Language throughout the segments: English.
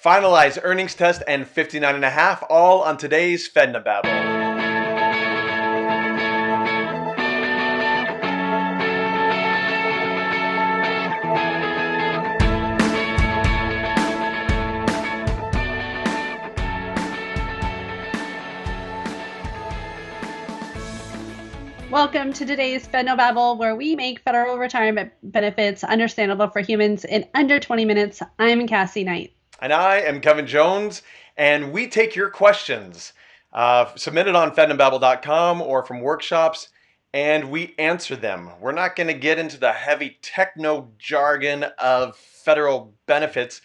Finalize earnings test and 59 and a half, all on today's Fednobabble. Welcome to today's Fednobabble, where we make federal retirement benefits understandable for humans in under 20 minutes. I'm Cassie Knight. And I am Kevin Jones, and we take your questions submitted on fednobabble.com or from workshops, and we answer them. We're not going to get into the heavy techno jargon of federal benefits.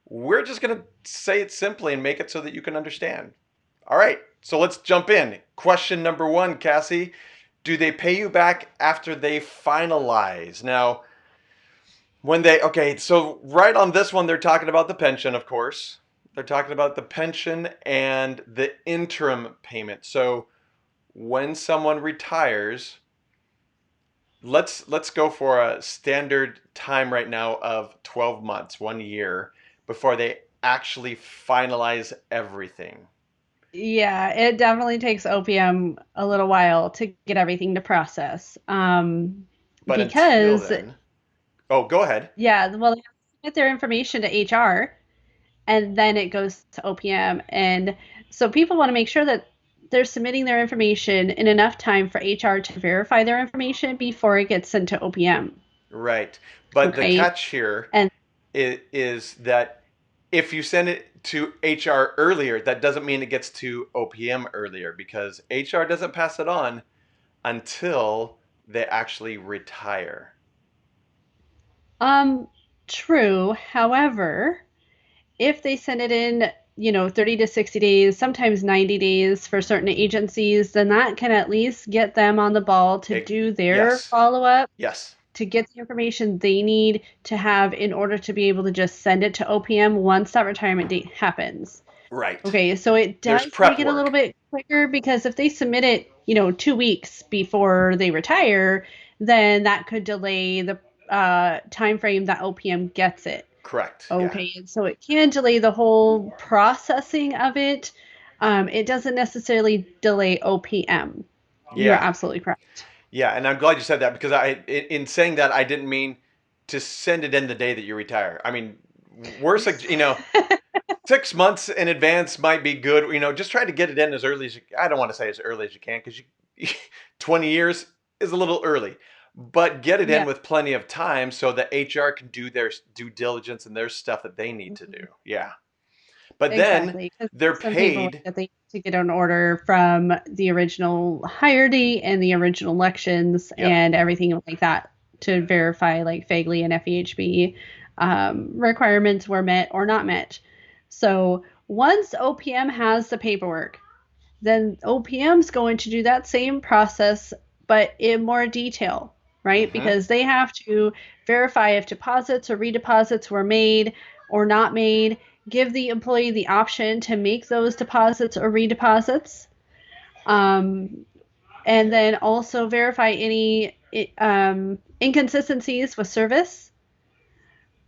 We're just going to say it simply and make it so that you can understand. All right, so let's jump in. Question number one, Cassie. Do they pay you back after they finalize? Now, so right on this one, they're talking about the pension, of course. They're talking about the pension and the interim payment. So when someone retires, let's go for a standard time right now of 12 months, 1 year, before they actually finalize everything. Yeah, it definitely takes OPM a little while to get everything to process. But until Because, then, oh, go ahead. yeah, well, they have to submit their information to HR and then it goes to OPM. And so people want to make sure that they're submitting their information in enough time for HR to verify their information before it gets sent to OPM. Right. But the Okay. catch here And is that if you send it to HR earlier, that doesn't mean it gets to OPM earlier because HR doesn't pass it on until they actually retire. um, true. However, if they send it in, 30 to 60 days, sometimes 90 days for certain agencies, then that can at least get them on the ball to do their Yes. follow up, Yes. to get the information they need to have in order to be able to just send it to OPM once that retirement date happens. Right. Okay, so it There's does prep make it a little work. bit quicker because if they submit it, 2 weeks before they retire, then that could delay the time frame that OPM gets it. Correct. Yeah. Okay, and so it can delay the whole processing of it. It doesn't necessarily delay OPM. You are Yeah. absolutely correct. Yeah, and I'm glad you said that because in saying that, I didn't mean to send it in the day that you retire. I mean, worse, 6 months in advance might be good. Just try to get it in as early as I don't want to say as early as you can because 20 years is a little early, but get it in Yeah, with plenty of time so that HR can do their due diligence and their stuff that they need to do. Yeah, but then exactly. Because they're some paperwork paid. that they need to get an order from the original hire date and the original elections Yep. and everything like that to verify like FEGLI and FEHB requirements were met or not met. So once OPM has the paperwork, then OPM's going to do that same process, but in more detail, right? Mm-hmm. Because they have to verify if deposits or redeposits were made or not made, give the employee the option to make those deposits or redeposits, um, and then also verify any inconsistencies with service,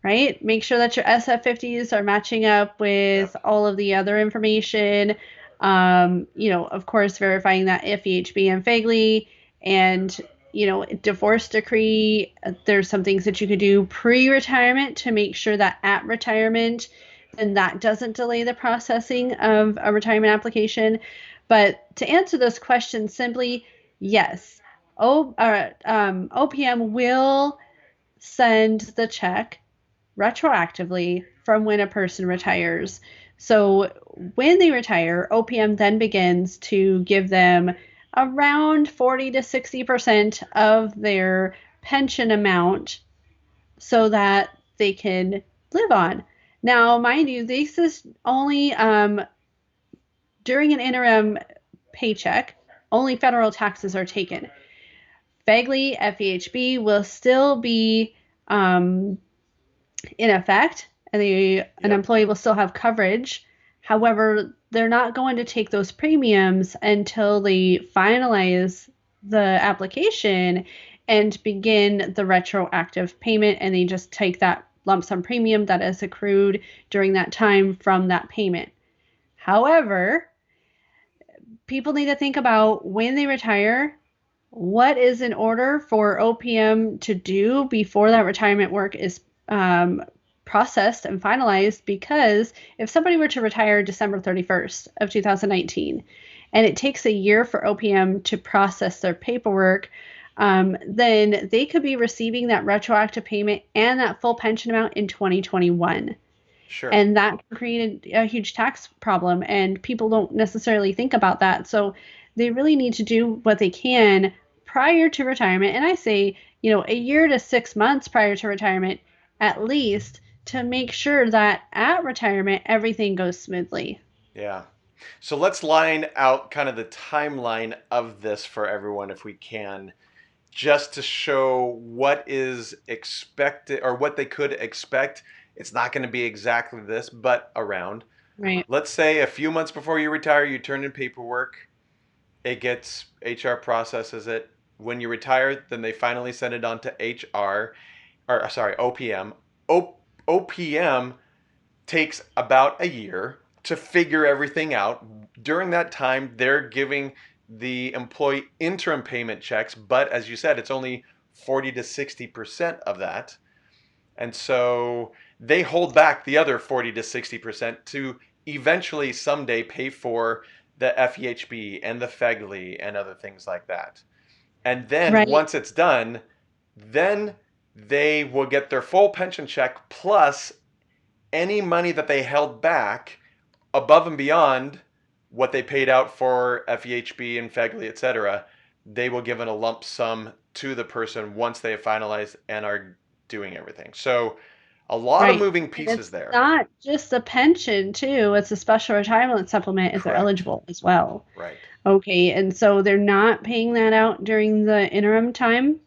right? Make sure that your SF50s are matching up with Yep. all of the other information. Of course, verifying that FEHB and FEGLI and, divorce decree. There's some things that you could do pre-retirement to make sure that at retirement, then that doesn't delay the processing of a retirement application. But to answer this question simply, yes. OPM will send the check retroactively from when a person retires. So when they retire, OPM then begins to give them around 40 to 60% of their pension amount so that they can live on. Now, mind you, this is only during an interim paycheck, only federal taxes are taken. FEGLI, FEHB will still be in effect, and an Yep. employee will still have coverage. However, they're not going to take those premiums until they finalize the application and begin the retroactive payment, and they just take that lump sum premium that is accrued during that time from that payment. However, people need to think about when they retire, what is in order for OPM to do before that retirement work is processed and finalized. Because if somebody were to retire December 31st of 2019, and it takes a year for OPM to process their paperwork, then they could be receiving that retroactive payment and that full pension amount in 2021. Sure. And that can create a huge tax problem, and people don't necessarily think about that. So they really need to do what they can prior to retirement. And I say, a year to 6 months prior to retirement, at least, to make sure that at retirement everything goes smoothly. Yeah. So let's line out kind of the timeline of this for everyone if we can, just to show what is expected or what they could expect. It's not going to be exactly this, but around. Right. Let's say a few months before you retire, you turn in paperwork. It gets HR processes it. When you retire, then they finally send it on to HR, or sorry, OPM. OPM takes about a year to figure everything out. During that time, they're giving the employee interim payment checks, but as you said, it's only 40 to 60% of that. And so they hold back the other 40 to 60% to eventually someday pay for the FEHB and the FEGLI and other things like that. And then Right. once it's done, then they will get their full pension check plus any money that they held back above and beyond what they paid out for FEHB and FEGLI, etc. They will give in a lump sum to the person once they have finalized and are doing everything. So a lot of Right. moving And pieces it's there. not just a pension, too. It's a special retirement supplement if they're Correct. eligible as well. Right. Okay. And so they're not paying that out during the interim time.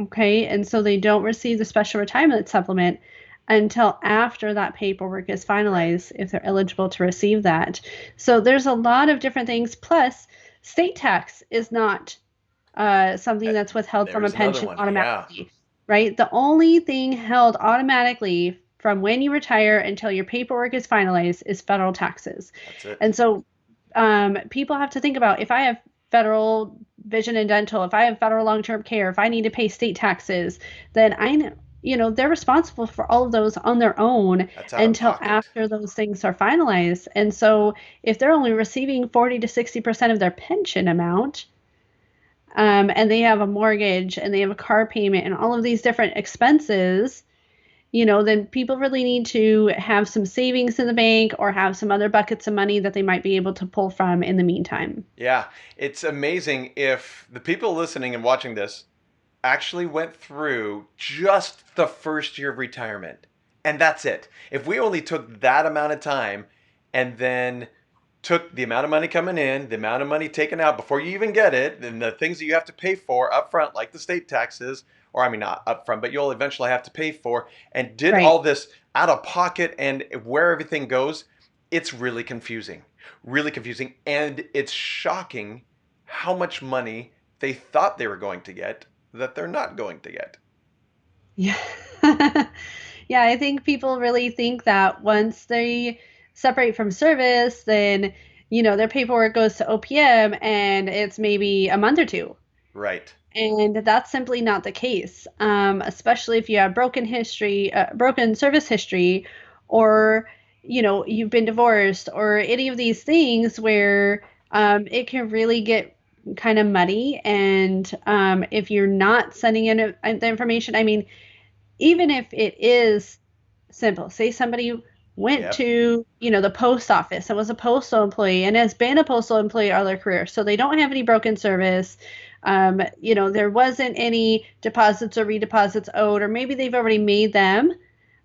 Okay. And so they don't receive the special retirement supplement until after that paperwork is Right. finalized, if they're eligible to receive that. So there's a lot of different things. Plus, state tax is not something that's withheld from a There's another pension one. Yeah. automatically, right? The only thing held automatically from when you retire until your paperwork is finalized is federal taxes. That's it. And so people have to think about, if I have federal vision and dental, if I have federal long-term care, if I need to pay state taxes, then I know, they're responsible for all of those on their own That's out of until pocket. after those things are finalized. And so if they're only receiving 40 to 60% of their pension amount, and they have a mortgage and they have a car payment and all of these different expenses, then people really need to have some savings in the bank or have some other buckets of money that they might be able to pull from in the meantime. Yeah. It's amazing if the people listening and watching this actually went through just the first year of retirement. And that's it. If we only took that amount of time and then took the amount of money coming in, the amount of money taken out before you even get it, and the things that you have to pay for up front, like the state taxes, or I mean, not up front, but you'll eventually have to pay for, and did Right. all this out of pocket and where everything goes, it's really confusing. Really confusing. And it's shocking how much money they thought they were going to get that they're not going to get. Yeah. Yeah, I think people really think that once they separate from service, then, their paperwork goes to OPM and it's maybe a month or two. Right. And that's simply not the case, especially if you have broken service history, or you've been divorced, or any of these things where it can really get kind of muddy. And if you're not sending in the information, I mean, even if it is simple, say somebody went Yep. to the post office and was a postal employee and has been a postal employee all their career, so they don't have any broken service. There wasn't any deposits or redeposits owed, or maybe they've already made them,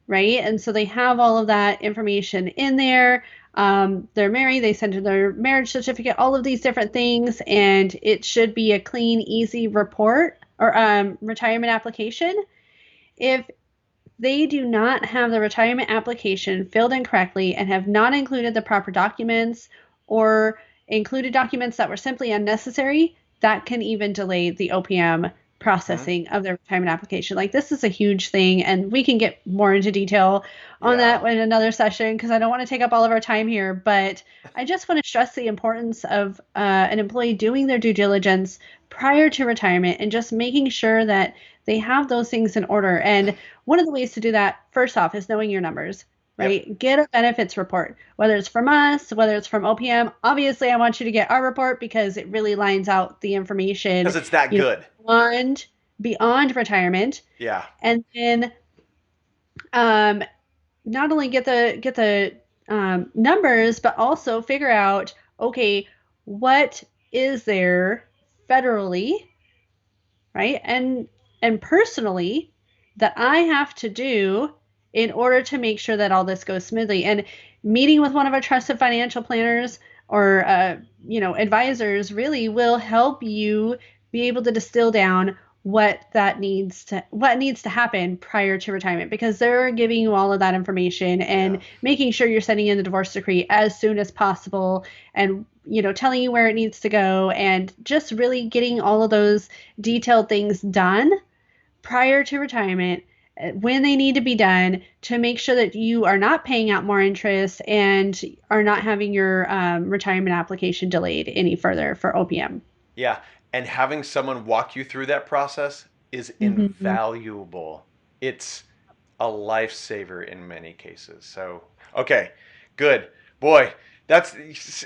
right? And so they have all of that information in there. They're married, they send in their marriage certificate, all of these different things, and it should be a clean, easy report or retirement application. If they do not have the retirement application filled in correctly and have not included the proper documents, or included documents that were simply unnecessary, that can even delay the OPM Hmm. processing of their retirement application. Like this is a huge thing, and we can get more into detail on Yeah. that in another session because I don't want to take up all of our time here. But I just want to stress the importance of an employee doing their due diligence prior to retirement and just making sure that they have those things in order. And one of the ways to do that, first off, is knowing your numbers, Yep. right? Get a benefits report, whether it's from us, whether it's from OPM. Obviously, I want you to get our report because it really lines out the information, Because it's that you know, good. beyond beyond retirement. Yeah. And then um, not only get the numbers, but also figure out, okay, what is there federally, right? And personally that I have to do in order to make sure that all this goes smoothly. And meeting with one of our trusted financial planners or advisors really will help you be able to distill down what needs to happen prior to retirement because they're giving you all of that information Yeah. and making sure you're sending in the divorce decree as soon as possible and telling you where it needs to go and just really getting all of those detailed things done prior to retirement when they need to be done to make sure that you are not paying out more interest and are not having your retirement application delayed any further for OPM. Yeah. And having someone walk you through that process is Mm-hmm. invaluable. It's a lifesaver in many cases. So, okay, good. Boy, that's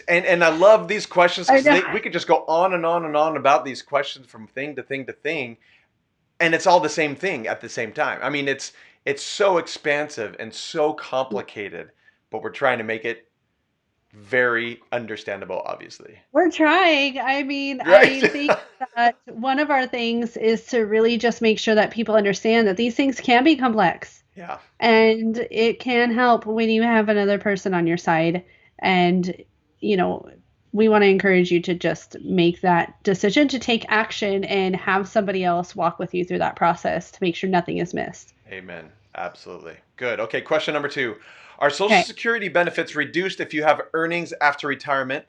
and I love these questions I because know. we could just go on and on and on about these questions from thing to thing to thing, and it's all the same thing at the same time. I mean, it's so expansive and so complicated, but we're trying to make it very understandable, obviously. We're trying. I mean, Right? I think that one of our things is to really just make sure that people understand that these things can be complex Yeah. and it can help when you have another person on your side. And, you know, we want to encourage you to just make that decision to take action and have somebody else walk with you through that process to make sure nothing is missed. Amen. Absolutely. Good. Okay, question number 2. Are Social Okay. Security benefits reduced if you have earnings after retirement?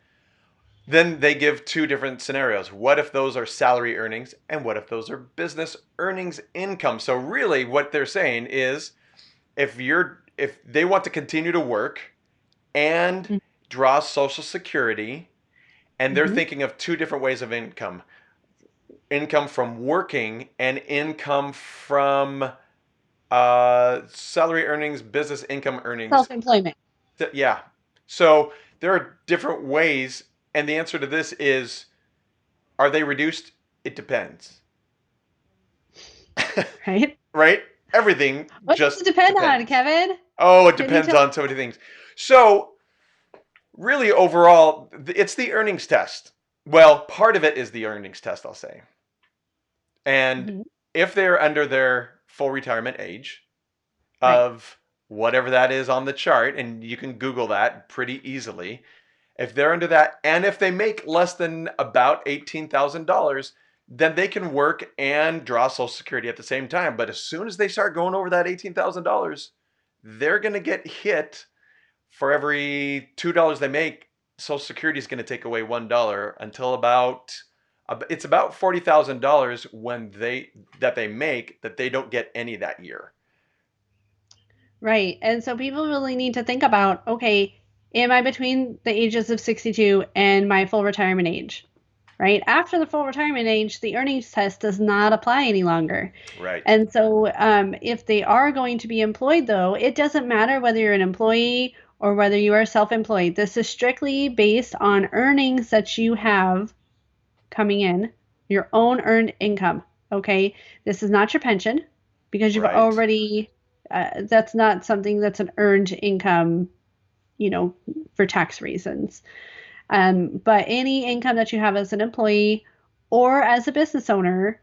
Then they give two different scenarios. What if those are salary earnings and what if those are business earnings income? So really what they're saying is if they want to continue to work and draw Social Security and they're Mm-hmm. thinking of two different ways of income. Income from working and income from salary earnings, business income earnings. Self-employment. Yeah. So there are different ways, and the answer to this is: are they reduced? It depends. Right? Right? Everything What does just it depend on, depends. Kevin? Oh, it Can you depends tell? on so many things. So really, overall, it's the earnings test. Well, part of it is the earnings test, I'll say. And Mhm. if they're under their full retirement age, Right. of whatever that is on the chart, and you can Google that pretty easily. If they're under that, and if they make less than about $18,000, then they can work and draw Social Security at the same time. But as soon as they start going over that $18,000, they're going to get hit for every $2 they make. Social Security is going to take away $1 until about it's about $40,000 when they make that they don't get any that year. Right. And so people really need to think about, okay, am I between the ages of 62 and my full retirement age? Right? After the full retirement age, the earnings test does not apply any longer. Right. And so if they are going to be employed, though, it doesn't matter whether you're an employee or whether you are self employed. This is strictly based on earnings that you have coming in, your own earned income. Okay. This is not your pension because you've Right. already, that's not something that's an earned income, you know, for tax reasons. But any income that you have as an employee or as a business owner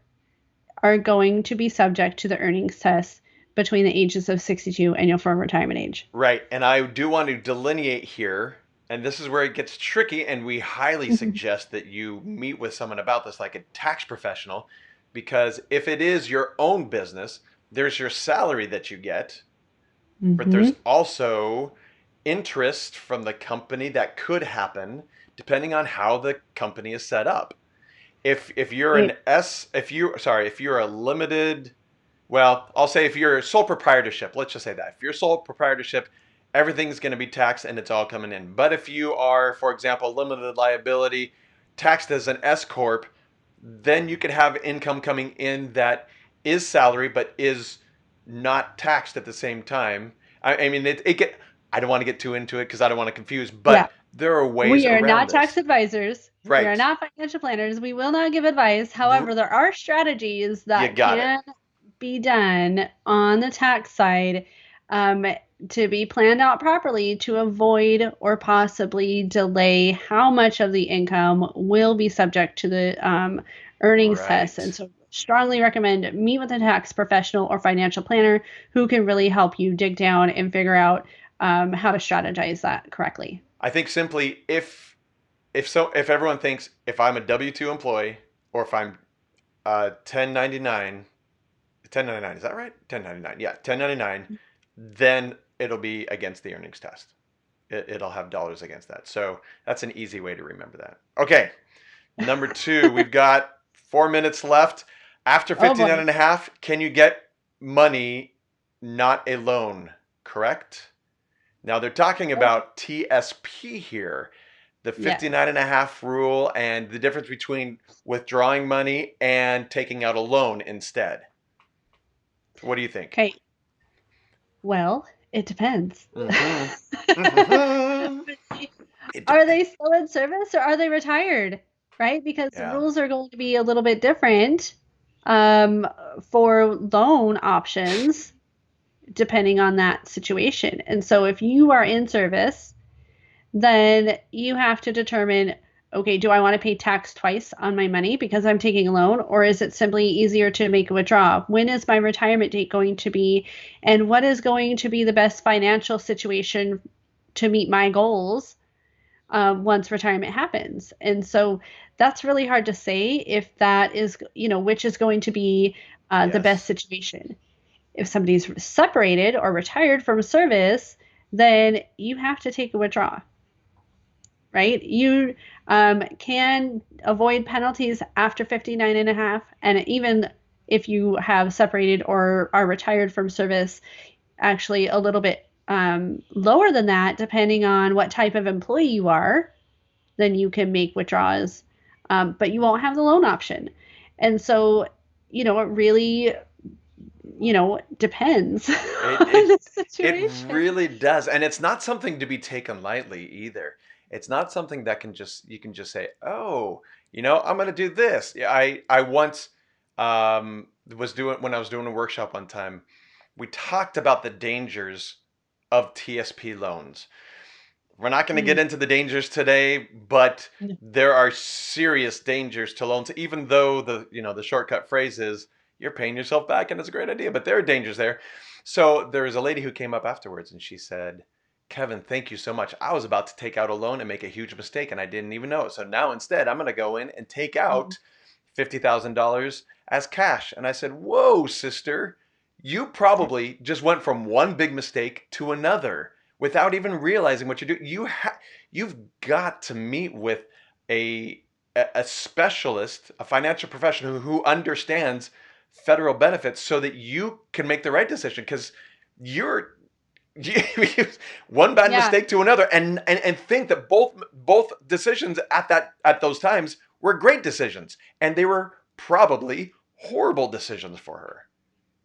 are going to be subject to the earnings test between the ages of 62 and your full retirement age. Right. And I do want to delineate here, and this is where it gets tricky, and we highly Mhm. suggest that you meet with someone about this, like a tax professional, because if it is your own business, there's your salary that you get, but there's Mhm. also interest from the company that could happen depending on how the company is set up. If you're an Right. S, if you're a limited, well, I'll say if you're sole proprietorship, let's just say that. If you're sole proprietorship, everything's going to be taxed and it's all coming in. But if you are, for example, limited liability, taxed as an S corp, then you could have income coming in that is salary but is not taxed at the same time. I mean, it get. I don't want to get too into it because I don't want to confuse, Yeah. but there are ways We are around not tax this. advisors. We are Right. not financial planners. We will not give advice. However, there are strategies You that got it. can be done on the tax side, um, to be planned out properly to avoid or possibly delay how much of the income will be subject to the earnings test. And Right. so, strongly recommend meet with a tax professional or financial planner who can really help you dig down and figure out how to strategize that correctly. I think simply if everyone thinks if I'm a W-2 employee or if I'm 1099, 1099, is that right? 1099. Yeah, 1099, then it'll be against the earnings test. It'll have dollars against that. So that's an easy way to remember that. Okay, number two, we've got 4 minutes left. After Oh 59 boy. and a half, can you get money, not a loan? Correct? Now they're talking about TSP here, the Yes. 59 and a half rule, and the difference between withdrawing money and taking out a loan instead. What do you think? Okay. Well, it depends. Mm-hmm. Mm-hmm. It Are depends. they still in service or are they retired? Right? Because the Yeah. rules are going to be a little bit different um, for loan options depending on that situation. And so if you are in service, then you have to determine, okay, do I want to pay tax twice on my money because I'm taking a loan, or is it simply easier to make a withdrawal? When is my retirement date going to be, and what is going to be the best financial situation to meet my goals once retirement happens? And so that's really hard to say if that is, which is going to be the best Yes. situation. If somebody's separated or retired from service, then you have to take a withdrawal, right? You can avoid penalties after 59 and a half. And even if you have separated or are retired from service, actually a little bit lower than that, depending on what type of employee you are, then you can make withdrawals. But you won't have the loan option. And so, it really, depends It on it the it situation. really does, and it's not something to be taken lightly either. It's not something that you can just say, "Oh, I'm going to do this." Yeah, I once was doing when I was doing a workshop one time. We talked about the dangers of TSP loans. We're not going to get Mm. into the dangers today, but there are serious dangers to loans. Even though the shortcut phrase is you're paying yourself back and it's a great idea, but there are dangers there. So there was a lady who came up afterwards and she said, "Kevin, thank you so much. I was about to take out a loan and make a huge mistake and I didn't even know it. So now instead, I'm going to go in and take Mm. out $50,000 as cash." And I said, "Whoa, sister, you probably just went from one big mistake to another without even realizing what you're doing. You've got to meet with a a specialist, a financial professional who understands federal benefits so that you can make the right decision because you're one bad Yeah. mistake to another and think that both decisions at those times were great decisions and they were probably horrible decisions for her."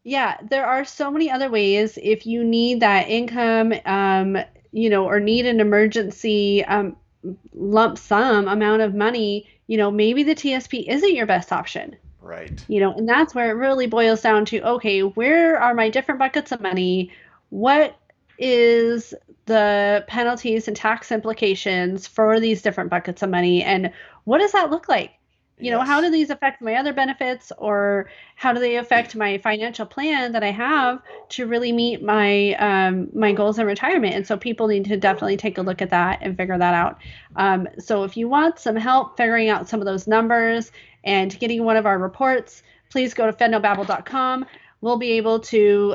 Yeah, there are so many other ways if you need that income, or need an emergency lump sum amount of money, maybe the TSP isn't your best option. Right. And that's where it really boils down to, okay, where are my different buckets of money? What is the penalties and tax implications for these different buckets of money? And what does that look like? How Yes. do these affect my other benefits, or how do they affect my financial plan that I have to really meet my goals in retirement? And so people need to definitely take a look at that and figure that out. So if you want some help figuring out some of those numbers and getting one of our reports, please go to fednobabble.com. We'll be able to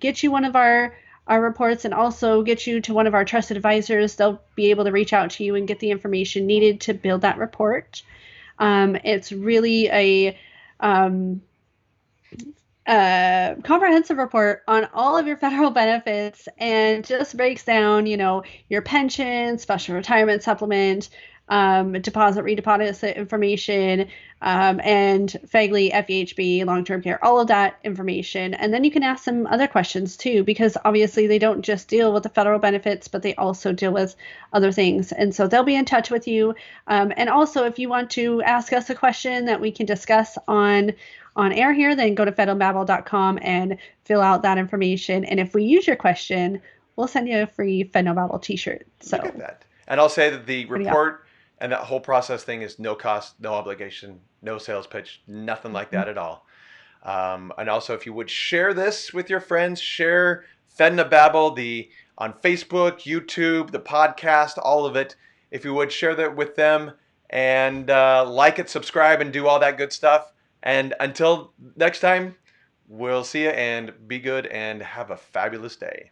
get you one of our reports and also get you to one of our trusted advisors. They'll be able to reach out to you and get the information needed to build that report. It's really um, a comprehensive report on all of your federal benefits and just breaks down, your pension, special retirement supplement, deposit, redeposit information, and FEGLI, FEHB, long-term care, all of that information. And then you can ask some other questions too, because obviously they don't just deal with the federal benefits, but they also deal with other things. And so they'll be in touch with you. And also, if you want to ask us a question that we can discuss on air here, then go to fednobabble.com and fill out that information. And if we use your question, we'll send you a free Fednobabble t-shirt. Look at So that. And I'll say that the pretty awesome. report and that whole process thing is no cost, no obligation, no sales pitch, nothing like that at all. And also, if you would share this with your friends, share Fednobabble on Facebook, YouTube, the podcast, all of it. If you would share that with them and like it, subscribe, and do all that good stuff. And until next time, we'll see you and be good and have a fabulous day.